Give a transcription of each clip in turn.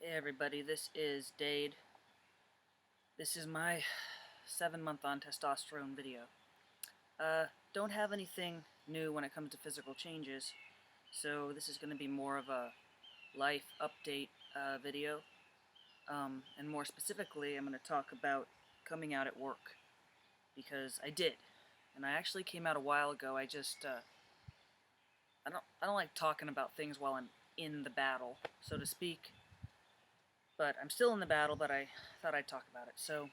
Hey everybody, this is Dade. This is my 7-month on testosterone video. Don't have anything new when it comes to physical changes, so this is going to be more of a life update video. And more specifically, I'm going to talk about coming out at work, because I did. And I actually came out a while ago. I don't like talking about things while I'm in the battle, so to speak. But I'm still in the battle, but I thought I'd talk about it. So,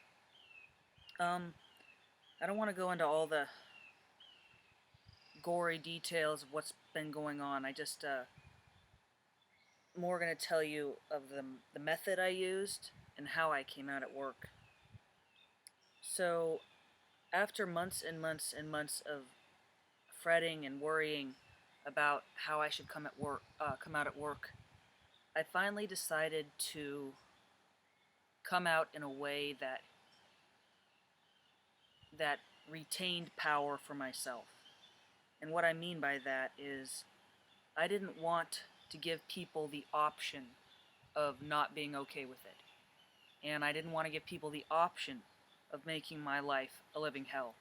I don't want to go into all the gory details of what's been going on. I just more going to tell you of the method I used and how I came out at work. So, after months and months and months of fretting and worrying about how I should come out at work, I finally decided to come out in a way that retained power for myself. And what I mean by that is I didn't want to give people the option of not being okay with it. And I didn't want to give people the option of making my life a living hell.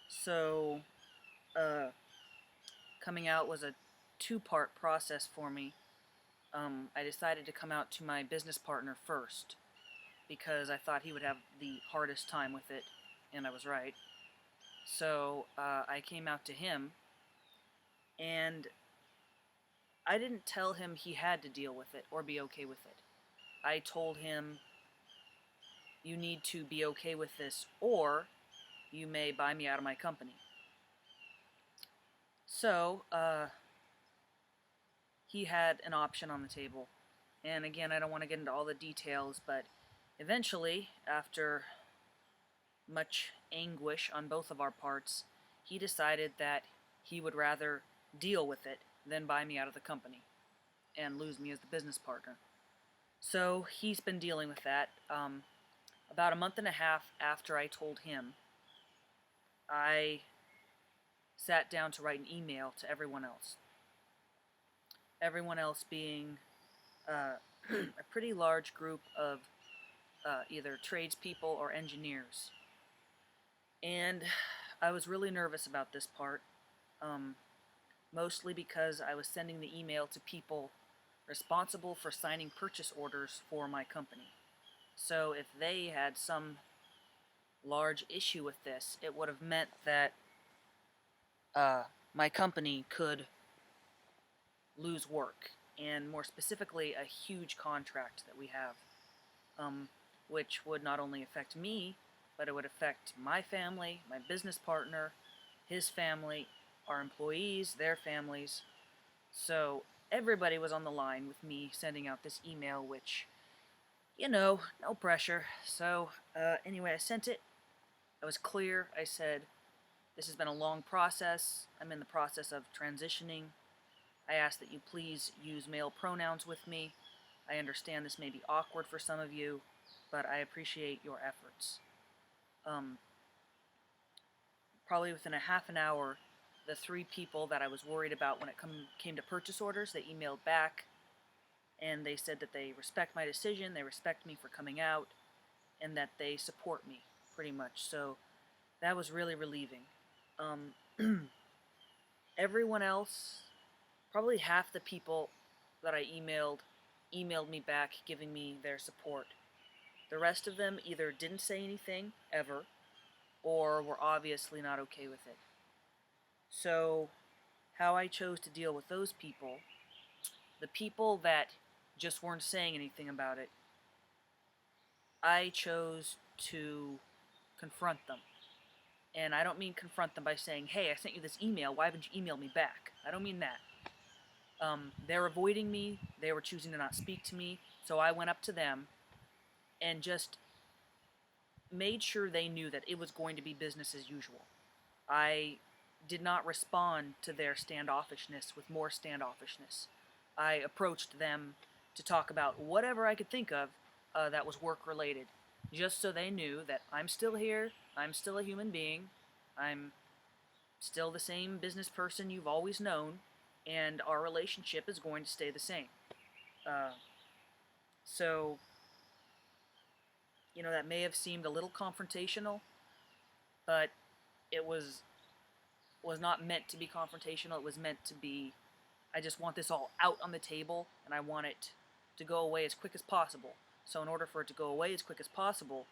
So, coming out was a two-part process for me. I decided to come out to my business partner first because I thought he would have the hardest time with it, and I was right. So, I came out to him, and I didn't tell him he had to deal with it or be okay with it. I told him, you need to be okay with this, or you may buy me out of my company. So, he had an option on the table. And again, I don't want to get into all the details, but eventually, after much anguish on both of our parts, he decided that he would rather deal with it than buy me out of the company and lose me as the business partner. So he's been dealing with that. About a month and a half after I told him, I sat down to write an email to everyone else. Everyone else being a pretty large group of either tradespeople or engineers. And I was really nervous about this part, mostly because I was sending the email to people responsible for signing purchase orders for my company. So if they had some large issue with this, it would have meant that my company could lose work, and more specifically, a huge contract that we have, which would not only affect me, but it would affect my family, my business partner, his family, our employees, their families. So everybody was on the line with me sending out this email, which, no pressure. So anyway, I sent it. I was clear. I said, this has been a long process. I'm in the process of transitioning. I ask that you please use male pronouns with me. I understand this may be awkward for some of you, but I appreciate your efforts. Probably within a half an hour, the 3 people that I was worried about when it came to purchase orders, they emailed back, and they said that they respect my decision, they respect me for coming out, and that they support me, pretty much. So that was really relieving. Everyone else, probably half the people that I emailed me back giving me their support. The rest of them either didn't say anything, ever, or were obviously not okay with it. So, how I chose to deal with those people, the people that just weren't saying anything about it, I chose to confront them. And I don't mean confront them by saying, hey, I sent you this email, why haven't you emailed me back? I don't mean that. They're avoiding me, they were choosing to not speak to me, so I went up to them and just made sure they knew that it was going to be business as usual. I did not respond to their standoffishness with more standoffishness. I approached them to talk about whatever I could think of that was work-related, just so they knew that I'm still here, I'm still a human being, I'm still the same business person you've always known, and our relationship is going to stay the same. So, that may have seemed a little confrontational, but it was not meant to be confrontational. It was meant to be, I just want this all out on the table, and I want it to go away as quick as possible. So in order for it to go away as quick as possible,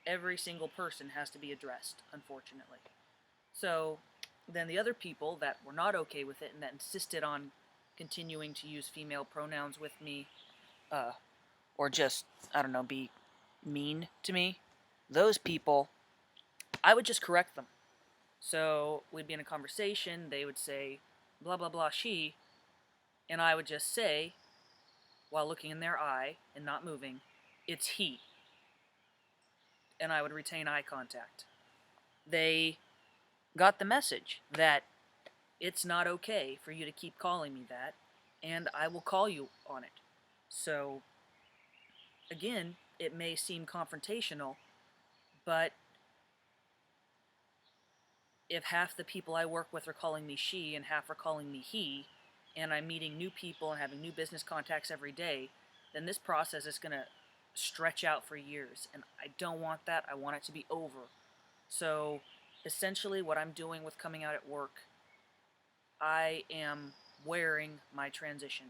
every single person has to be addressed, unfortunately. So then the other people that were not okay with it and that insisted on continuing to use female pronouns with me, or just, I don't know, be mean to me, those people, I would just correct them. So we'd be in a conversation, they would say, blah, blah, blah, she, and I would just say, while looking in their eye and not moving, it's he. And I would retain eye contact. They got the message that it's not okay for you to keep calling me that, and I will call you on it. So, again, it may seem confrontational, but if half the people I work with are calling me she and half are calling me he, and I'm meeting new people and having new business contacts every day, then this process is going to stretch out for years. And I don't want that. I want it to be over. So essentially what I'm doing with coming out at work, I am wearing my transition.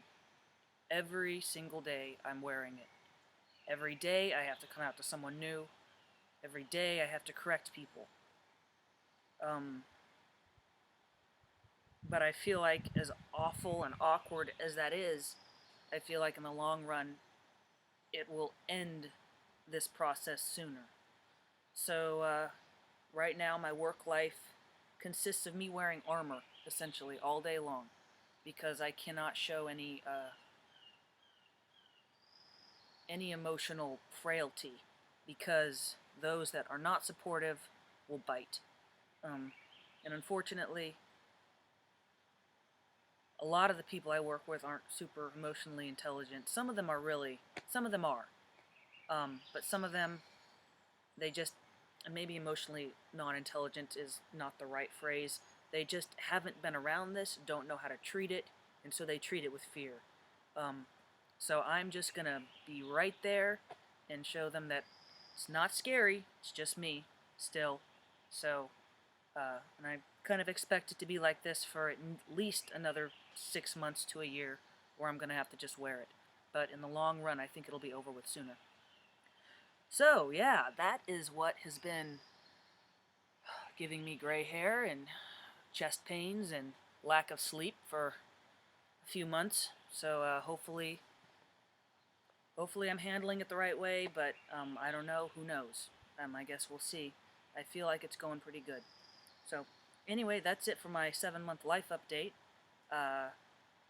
Every single day I'm wearing it. Every day I have to come out to someone new. Every day I have to correct people. But I feel like, as awful and awkward as that is, I feel like in the long run, it will end this process sooner. So, right now, my work life consists of me wearing armor, essentially, all day long, because I cannot show any emotional frailty, because those that are not supportive will bite. And unfortunately, a lot of the people I work with aren't super emotionally intelligent. Some of them are. But some of them, they just, maybe emotionally non-intelligent is not the right phrase. They just haven't been around this, don't know how to treat it, and so they treat it with fear. So I'm just gonna be right there and show them that it's not scary, it's just me, still. So, and I kind of expect it to be like this for at least another 6 months to a year, where I'm gonna have to just wear it. But in the long run, I think it'll be over with sooner. So, yeah, that is what has been giving me gray hair and chest pains and lack of sleep for a few months. So, hopefully I'm handling it the right way, but I don't know. Who knows? I guess we'll see. I feel like it's going pretty good. So, anyway, that's it for my 7-month life update.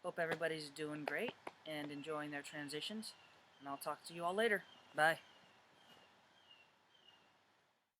Hope everybody's doing great and enjoying their transitions, and I'll talk to you all later. Bye.